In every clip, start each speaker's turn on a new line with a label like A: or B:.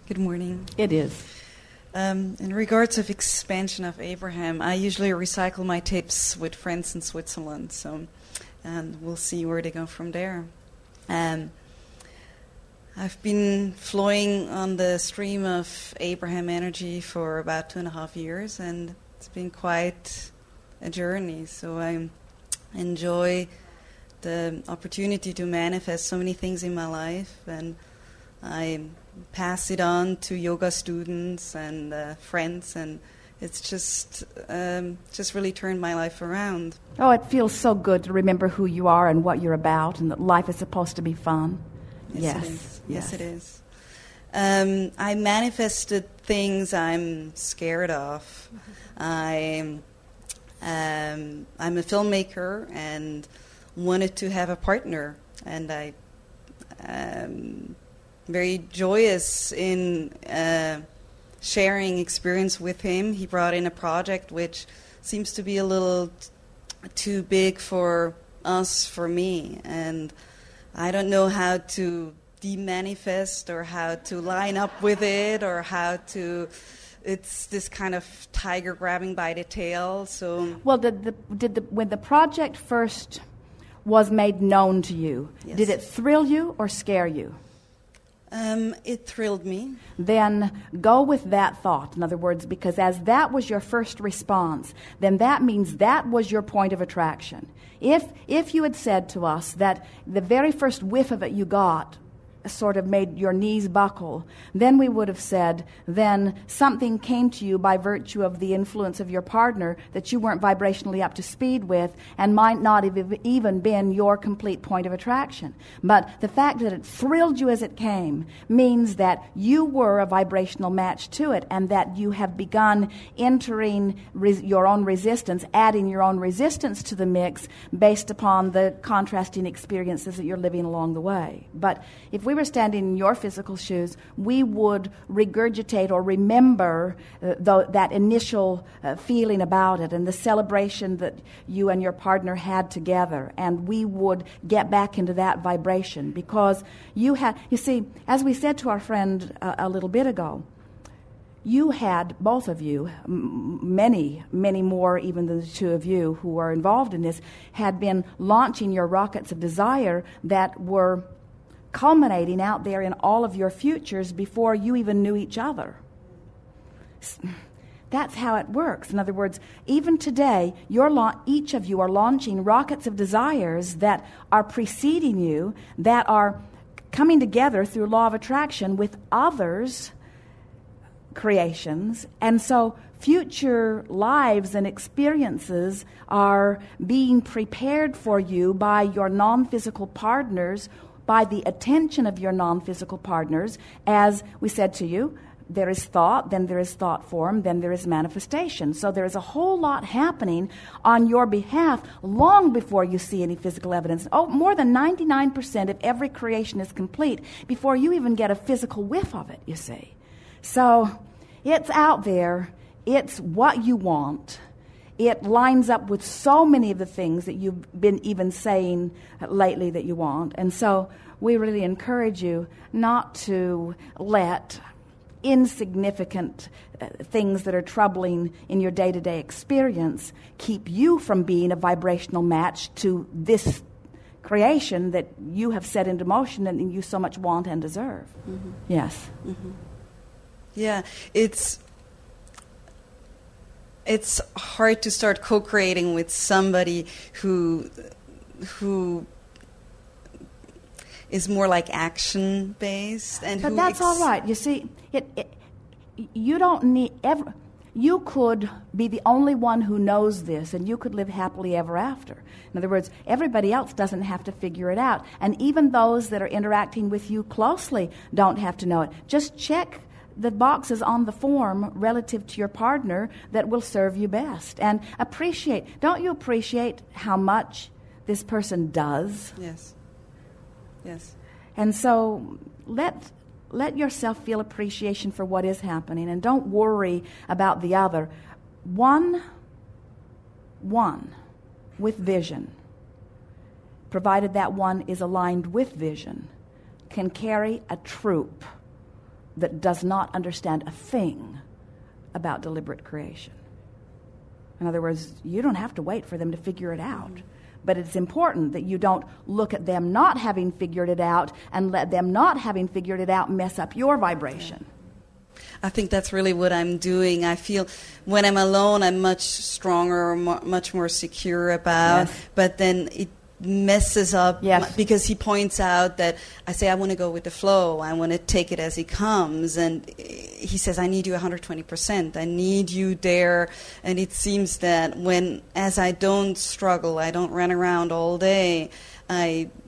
A: Good morning.
B: It is.
A: In regards of expansion of Abraham, I usually recycle my tapes with friends in Switzerland, and we'll see where they go from there. I've been flowing on the stream of Abraham energy for about 2.5 years, and it's been quite a journey. So I enjoy the opportunity to manifest so many things in my life, and I pass it on to yoga students and friends, and it's just really turned my life around.
B: Oh, it feels so good to remember who you are and what you're about, and that life is supposed to be fun.
A: Yes, it is. Yes, it is. I manifested things I'm scared of. I'm a filmmaker and wanted to have a partner, and I very joyous in sharing experience with him. He brought in a project which seems to be a little too big for us, for me, and I don't know how to de-manifest or how to line up with it or how to... It's this kind of tiger grabbing by the tail. So,
B: well, when the project first was made known to you,
A: yes.
B: Did it thrill you or scare you?
A: It thrilled me.
B: Then go with that thought. In other words, because as that was your first response, then that means that was your point of attraction. If you had said to us that the very first whiff of it you got sort of made your knees buckle, then we would have said, then something came to you by virtue of the influence of your partner that you weren't vibrationally up to speed with and might not have even been your complete point of attraction. But the fact that it thrilled you as it came means that you were a vibrational match to it, and that you have begun entering your own resistance, adding your own resistance to the mix based upon the contrasting experiences that you're living along the way. But if we were standing in your physical shoes, we would regurgitate or remember that initial feeling about it and the celebration that you and your partner had together, and we would get back into that vibration because you see, as we said to our friend a little bit ago, you had, both of you, many, many more even than the two of you who are involved in this, had been launching your rockets of desire that were culminating out there in all of your futures before you even knew each other. That's how it works. In other words, even today, each of you are launching rockets of desires that are preceding you, that are coming together through law of attraction with others' creations. And so future lives and experiences are being prepared for you by your non-physical partners, by the attention of your non-physical partners. As we said to you, there is thought, then there is thought form, then there is manifestation. So there is a whole lot happening on your behalf long before you see any physical evidence. Oh, more than 99% of every creation is complete before you even get a physical whiff of it, you see. So it's out there. It's what you want. It lines up with so many of the things that you've been even saying lately that you want. And so we really encourage you not to let insignificant things that are troubling in your day-to-day experience keep you from being a vibrational match to this creation that you have set into motion and you so much want and deserve. Mm-hmm. Yes.
A: Mm-hmm. Yeah, it's hard to start co-creating with somebody who is more like action-based, and
B: but that's all right. You see, you don't need ever. You could be the only one who knows this, and you could live happily ever after. In other words, everybody else doesn't have to figure it out, and even those that are interacting with you closely don't have to know it. Just check the boxes on the form relative to your partner that will serve you best, and appreciate. Don't you appreciate how much this person does?
A: Yes. Yes.
B: And so let yourself feel appreciation for what is happening, and don't worry about the other. One with vision, provided that one is aligned with vision, can carry a troop that does not understand a thing about deliberate creation. In other words, you don't have to wait for them to figure it out. But it's important that you don't look at them not having figured it out and let them not having figured it out mess up your vibration.
A: I think that's really what I'm doing. I feel when I'm alone, I'm much stronger, much more secure about, but then it messes up because he points out that I say I want to go with the flow, I want to take it as it comes, and he says I need you 120%, I need you there. And it seems that as I don't struggle, I don't run around all day,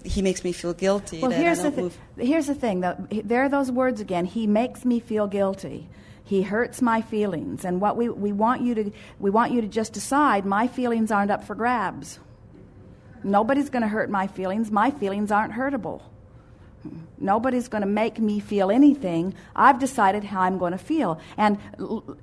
A: he makes me feel guilty.
B: Well, here's the thing, though. There are those words again. He makes me feel guilty. He hurts my feelings, and what we want you to just decide. My feelings aren't up for grabs. Nobody's going to hurt my feelings. My feelings aren't hurtable. Nobody's going to make me feel anything. I've decided how I'm going to feel. And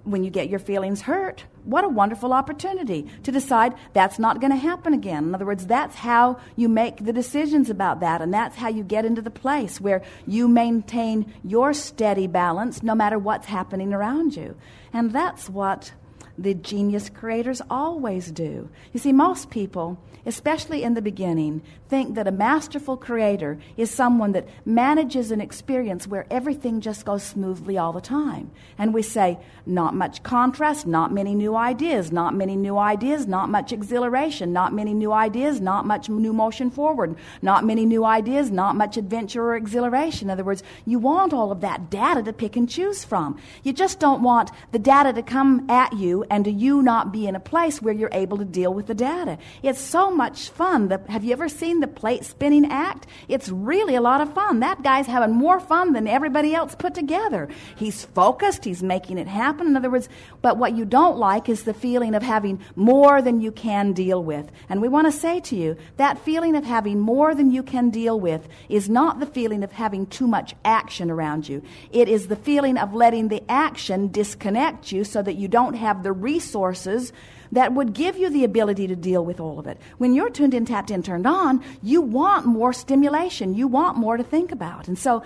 B: when you get your feelings hurt, what a wonderful opportunity to decide that's not going to happen again. In other words, that's how you make the decisions about that, and that's how you get into the place where you maintain your steady balance no matter what's happening around you. And that's what the genius creators always do. You see, most people, especially in the beginning, think that a masterful creator is someone that manages an experience where everything just goes smoothly all the time. And we say, not much contrast, not many new ideas, not many new ideas, not much exhilaration, not many new ideas, not much new motion forward, not many new ideas, not much adventure or exhilaration. In other words, you want all of that data to pick and choose from. You just don't want the data to come at you and to you not be in a place where you're able to deal with the data. It's so much fun. Have you ever seen the plate spinning act? It's really a lot of fun. That guy's having more fun than everybody else put together. He's focused. He's making it happen. In other words, but what you don't like is the feeling of having more than you can deal with. And we want to say to you, that feeling of having more than you can deal with is not the feeling of having too much action around you. It is the feeling of letting the action disconnect you so that you don't have the resources that would give you the ability to deal with all of it. When you're tuned in, tapped in, turned on, you want more stimulation. You want more to think about. And so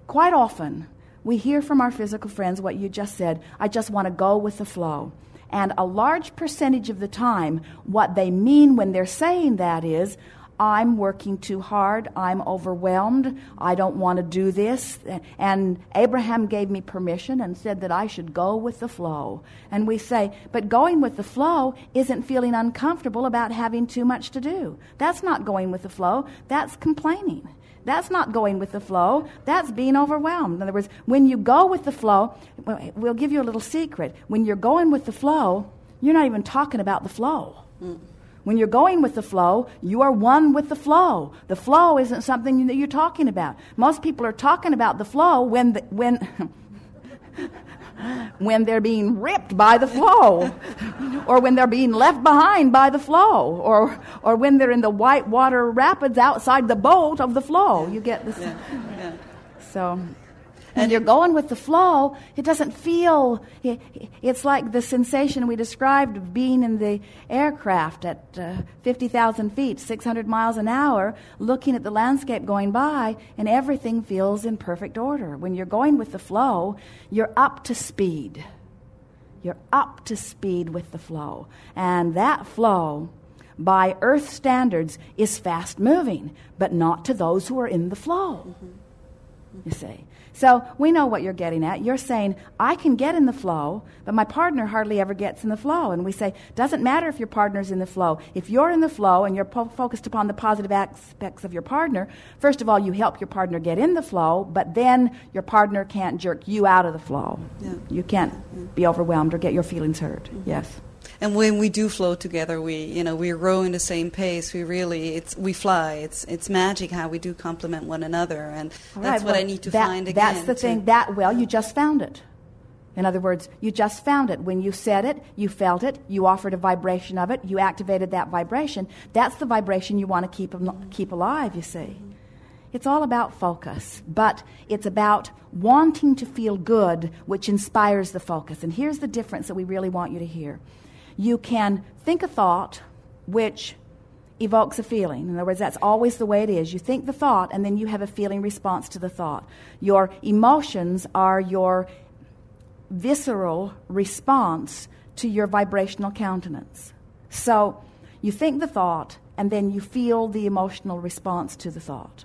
B: quite often, we hear from our physical friends what you just said, I just want to go with the flow. And a large percentage of the time, what they mean when they're saying that is, I'm working too hard, I'm overwhelmed, I don't want to do this. And Abraham gave me permission and said that I should go with the flow. And we say, but going with the flow isn't feeling uncomfortable about having too much to do. That's not going with the flow, that's complaining. That's not going with the flow, that's being overwhelmed. In other words, when you go with the flow, we'll give you a little secret. When you're going with the flow, you're not even talking about the flow. When you're going with the flow, you are one with the flow. The flow isn't something that you're talking about. Most people are talking about the flow when they're being ripped by the flow, or when they're being left behind by the flow, or when they're in the white water rapids outside the boat of the flow. You get this? Yeah. So, when you're going with the flow, it doesn't feel, it's like the sensation we described of being in the aircraft at 50,000 feet, 600 miles an hour, looking at the landscape going by, and everything feels in perfect order. When you're going with the flow, you're up to speed. You're up to speed with the flow. And that flow, by Earth standards, is fast moving, but not to those who are in the flow. You see. So we know what you're getting at. You're saying, I can get in the flow, but my partner hardly ever gets in the flow. And we say, doesn't matter if your partner's in the flow. If you're in the flow and you're focused upon the positive aspects of your partner, first of all, you help your partner get in the flow, but then your partner can't jerk you out of the flow. Yeah. You can't be overwhelmed or get your feelings hurt. Mm-hmm. Yes.
A: And when we do flow together, we row in the same pace. We fly. It's magic how we do complement one another, and that's what I need to find again.
B: That's the thing. You just found it. In other words, you just found it. When you said it, you felt it, you offered a vibration of it, you activated that vibration. That's the vibration you want to keep alive, you see. It's all about focus, but it's about wanting to feel good, which inspires the focus. And here's the difference that we really want you to hear. You can think a thought which evokes a feeling. In other words, that's always the way it is. You think the thought, and then you have a feeling response to the thought. Your emotions are your visceral response to your vibrational countenance. So you think the thought, and then you feel the emotional response to the thought.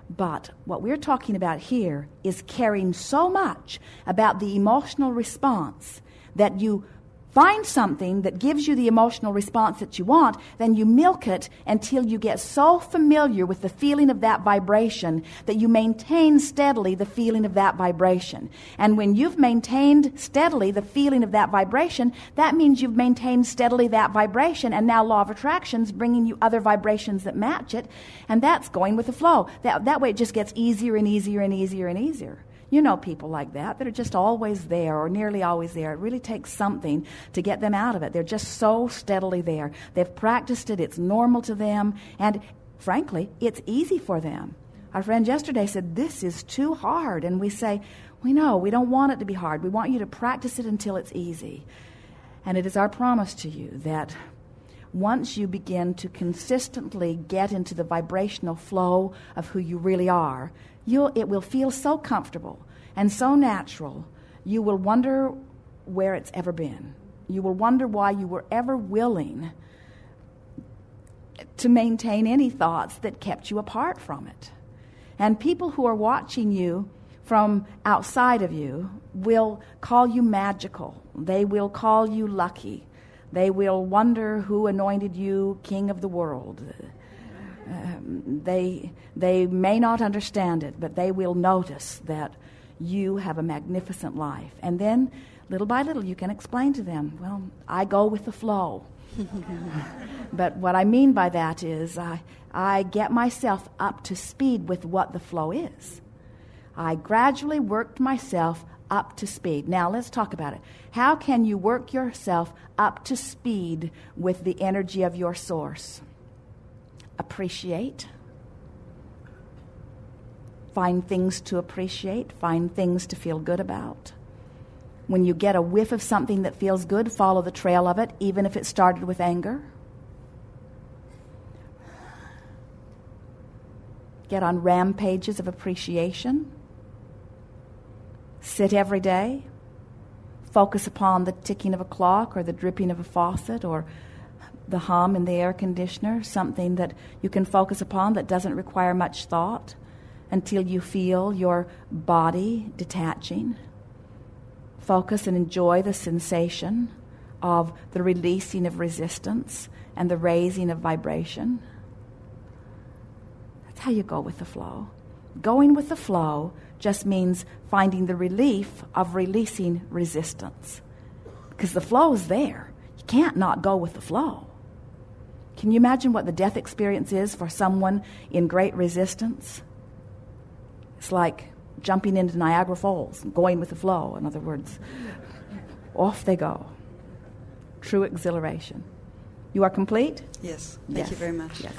B: But what we're talking about here is caring so much about the emotional response that you find something that gives you the emotional response that you want, then you milk it until you get so familiar with the feeling of that vibration that you maintain steadily the feeling of that vibration. And when you've maintained steadily the feeling of that vibration, that means you've maintained steadily that vibration, and now law of attraction's bringing you other vibrations that match it, and that's going with the flow. That way it just gets easier and easier and easier and easier. You know people like that are just always there or nearly always there. It really takes something to get them out of it. They're just so steadily there. They've practiced it. It's normal to them. And frankly, it's easy for them. Our friend yesterday said, this is too hard. And we say, we know, we don't want it to be hard. We want you to practice it until it's easy. And it is our promise to you that once you begin to consistently get into the vibrational flow of who you really are, it will feel so comfortable and so natural, you will wonder where it's ever been. You will wonder why you were ever willing to maintain any thoughts that kept you apart from it. And people who are watching you from outside of you will call you magical. They will call you lucky. They will wonder who anointed you king of the world. They may not understand it, but they will notice that you have a magnificent life. And then, little by little, you can explain to them, well, I go with the flow. But what I mean by that is I get myself up to speed with what the flow is. I gradually worked myself up to speed. Now, let's talk about it. How can you work yourself up to speed with the energy of your source? Appreciate. Find things to appreciate. Find things to feel good about. When you get a whiff of something that feels good, follow the trail of it, even if it started with anger. Get on rampages of appreciation. Sit every day. Focus upon the ticking of a clock or the dripping of a faucet or the hum in the air conditioner, something that you can focus upon that doesn't require much thought until you feel your body detaching. Focus and enjoy the sensation of the releasing of resistance and the raising of vibration. That's how you go with the flow. Going with the flow just means finding the relief of releasing resistance. Because the flow is there. You can't not go with the flow. Can you imagine what the death experience is for someone in great resistance? It's like jumping into Niagara Falls, going with the flow. In other words, off they go. True exhilaration. You are complete?
A: Yes. Thank you very much.
B: Yes.